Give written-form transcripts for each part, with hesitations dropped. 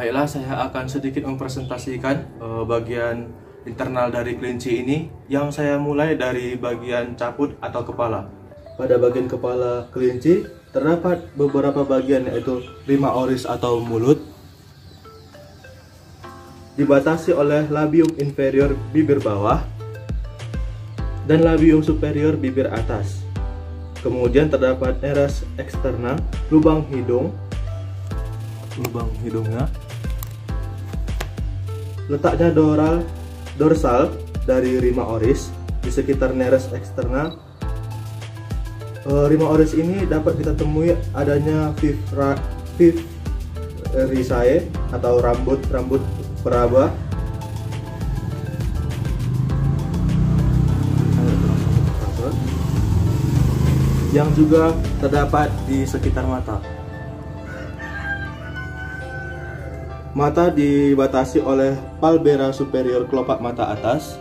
Baiklah, saya akan sedikit mempresentasikan bagian internal dari kelinci ini, yang saya mulai dari bagian caput atau kepala. Pada bagian kepala kelinci terdapat beberapa bagian, yaitu lima oris atau mulut, dibatasi oleh labium inferior bibir bawah dan labium superior bibir atas. Kemudian terdapat nares eksterna, lubang hidungnya. Letaknya dorsal dari rima oris di sekitar nares eksterna. Rima oris ini dapat kita temui adanya fifth risae atau rambut peraba. Yang juga terdapat di sekitar mata. Mata dibatasi oleh palbera superior kelopak mata atas.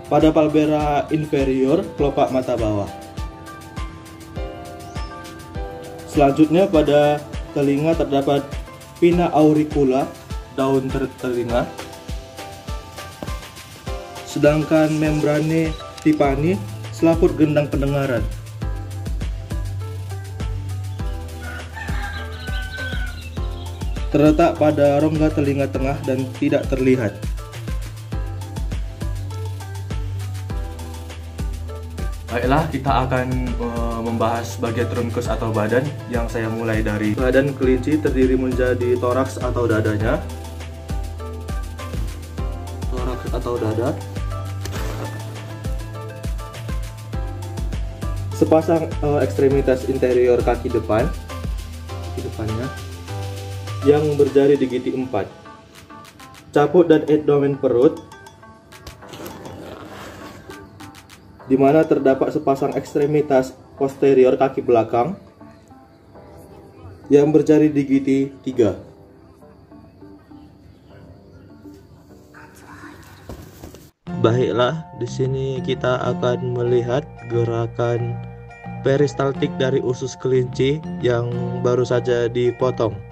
Pada palbera inferior kelopak mata bawah. Selanjutnya pada telinga terdapat pinna auricula, daun telinga. Sedangkan membrane tipani, selaput gendang pendengaran. Terletak pada rongga telinga tengah dan tidak terlihat. Baiklah, kita akan membahas bagian trunkus atau badan, yang saya mulai dari badan kelinci terdiri menjadi toraks atau dadanya. Toraks atau dada. Sepasang ekstremitas interior kaki depannya yang berjari di gigi 4. Caput dan abdomen perut, di mana terdapat sepasang ekstremitas posterior kaki belakang yang berjari di gigi 3. Baiklah, di sini kita akan melihat gerakan peristaltik dari usus kelinci yang baru saja dipotong.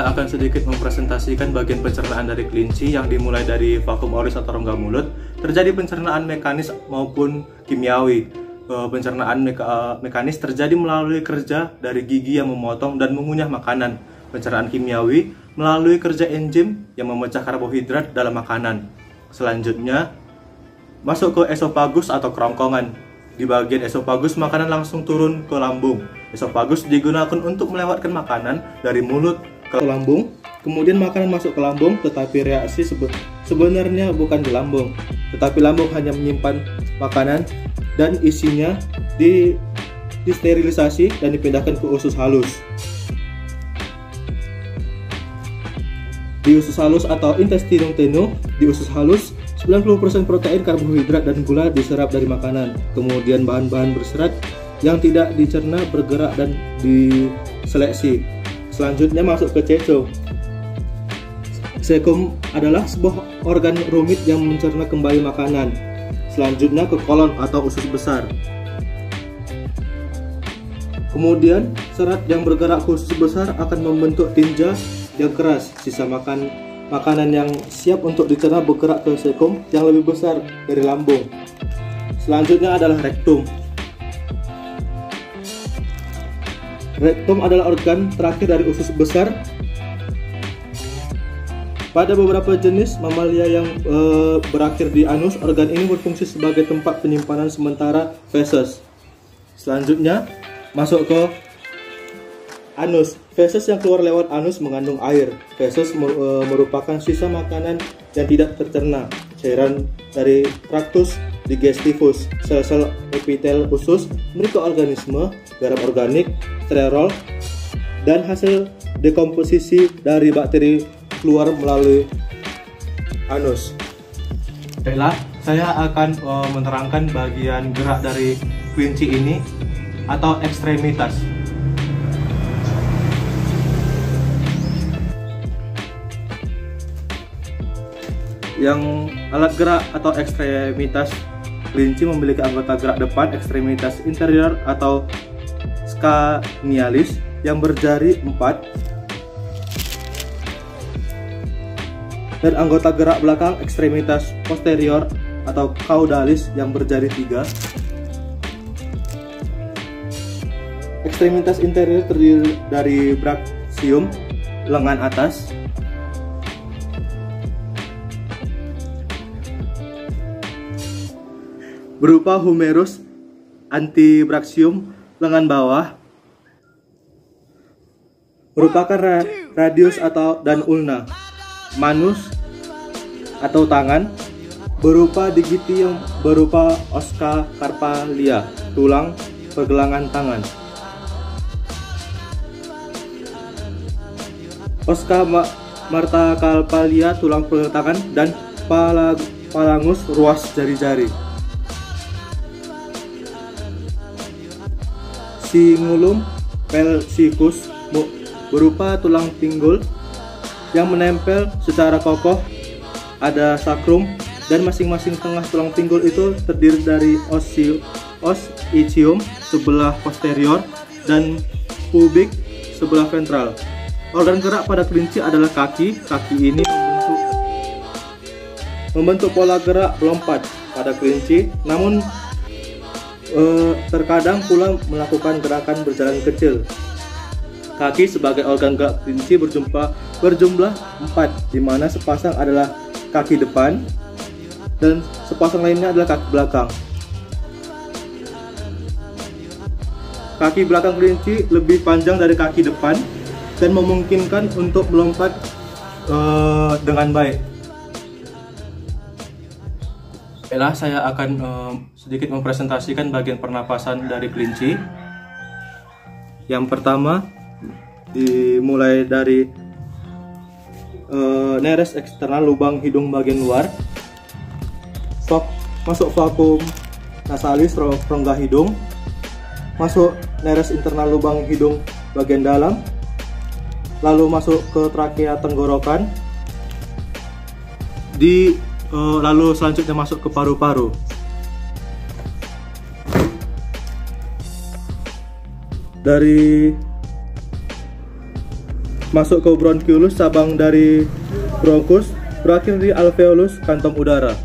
saya akan sedikit mempresentasikan bagian pencernaan dari kelinci yang dimulai dari vakum oris atau rongga mulut. Terjadi pencernaan mekanis maupun kimiawi. Pencernaan mekanis terjadi melalui kerja dari gigi yang memotong dan mengunyah makanan. Pencernaan kimiawi melalui kerja enzim yang memecah karbohidrat dalam makanan. Selanjutnya, masuk ke esofagus atau kerongkongan. Di bagian esofagus, makanan langsung turun ke lambung. Esofagus digunakan untuk melewatkan makanan dari mulut ke lambung. Kemudian makanan masuk ke lambung, tetapi reaksi sebenarnya bukan di lambung, tetapi lambung hanya menyimpan makanan dan isinya disterilisasi dan dipindahkan ke usus halus. Di usus halus atau intestinum tenue, di usus halus 90% protein, karbohidrat, dan gula diserap dari makanan. Kemudian bahan-bahan berserat yang tidak dicerna bergerak dan diseleksi. Selanjutnya masuk ke cecum. Cecum adalah sebuah organ rumit yang mencerna kembali makanan. Selanjutnya ke kolon atau usus besar. Kemudian serat yang bergerak ke usus besar akan membentuk tinja yang keras. Sisa makanan yang siap untuk dicerna bergerak ke cecum yang lebih besar dari lambung. Selanjutnya adalah rektum. Rektum adalah organ terakhir dari usus besar. Pada beberapa jenis mamalia yang berakhir di anus, organ ini berfungsi sebagai tempat penyimpanan sementara feses. Selanjutnya masuk ke anus. Feses yang keluar lewat anus mengandung air. Feses merupakan sisa makanan yang tidak tercerna, cairan dari traktus digestivus, sel-sel epitel usus, mikroorganisme, garam organik, sterol, dan hasil dekomposisi dari bakteri keluar melalui anus. Baiklah, saya akan menerangkan bagian gerak dari kelinci ini atau ekstremitas. Yang alat gerak atau ekstremitas kelinci memiliki anggota gerak depan, ekstremitas interior atau scanialis yang berjari 4, dan anggota gerak belakang, ekstremitas posterior atau caudalis yang berjari 3. Ekstremitas interior terdiri dari brachium, lengan atas, berupa humerus, antebrachium, lengan bawah, merupakan radius atau dan ulna, manus atau tangan, berupa digitium, berupa oska carpalia, tulang pergelangan tangan, oska marta carpalia, tulang pergelangan tangan, dan phalangus, ruas jari-jari. Cingulum pelcicus berupa tulang pinggul yang menempel secara kokoh. Ada sakrum, dan masing-masing tengah tulang pinggul itu terdiri dari os ischium sebelah posterior dan pubik sebelah ventral. Organ gerak pada kelinci adalah kaki. Kaki ini membentuk pola gerak melompat pada kelinci, namun terkadang pula melakukan gerakan berjalan kecil. Kaki sebagai organ gerak kelinci berjumlah 4, di mana sepasang adalah kaki depan dan sepasang lainnya adalah kaki belakang. Kaki belakang kelinci lebih panjang dari kaki depan dan memungkinkan untuk melompat dengan baik. Baiklah, saya akan sedikit mempresentasikan bagian pernapasan dari kelinci. Yang pertama, dimulai dari neres eksternal, lubang hidung bagian luar, masuk vakum nasalis, rongga hidung, masuk neres internal, lubang hidung bagian dalam, lalu masuk ke trakea tenggorokan, lalu selanjutnya masuk ke paru-paru. Dari masuk ke bronchioles, cabang dari bronchus, berakhir di alveolus, kantong udara.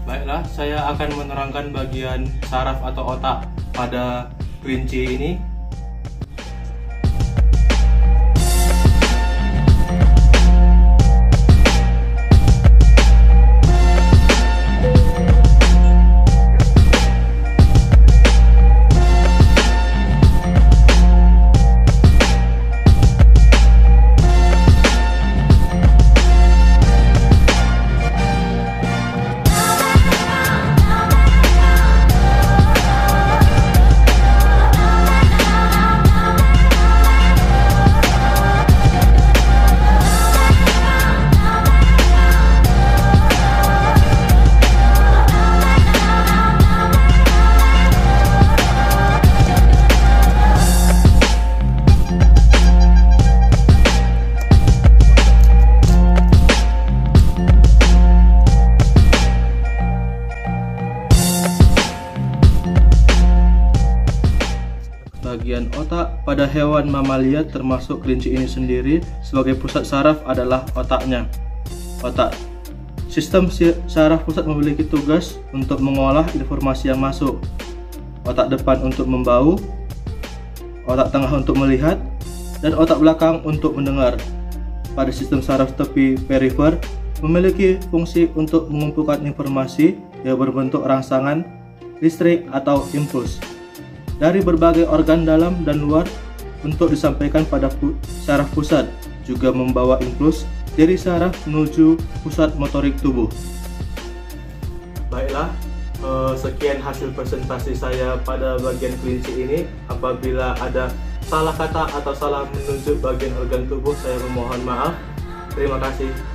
Baiklah, saya akan menerangkan bagian saraf atau otak pada kelinci ini. Bagian otak pada hewan mamalia termasuk kelinci ini sendiri sebagai pusat saraf adalah otaknya. Otak. Sistem saraf pusat memiliki tugas untuk mengolah informasi yang masuk. Otak depan untuk membau, otak tengah untuk melihat, dan otak belakang untuk mendengar. Pada sistem saraf tepi perifer memiliki fungsi untuk mengumpulkan informasi yang berbentuk rangsangan, listrik atau impuls dari berbagai organ dalam dan luar untuk disampaikan pada saraf pusat, juga membawa impuls dari saraf menuju pusat motorik tubuh. Baiklah, sekian hasil presentasi saya pada bagian kelinci ini. Apabila ada salah kata atau salah menunjuk bagian organ tubuh, saya memohon maaf. Terima kasih.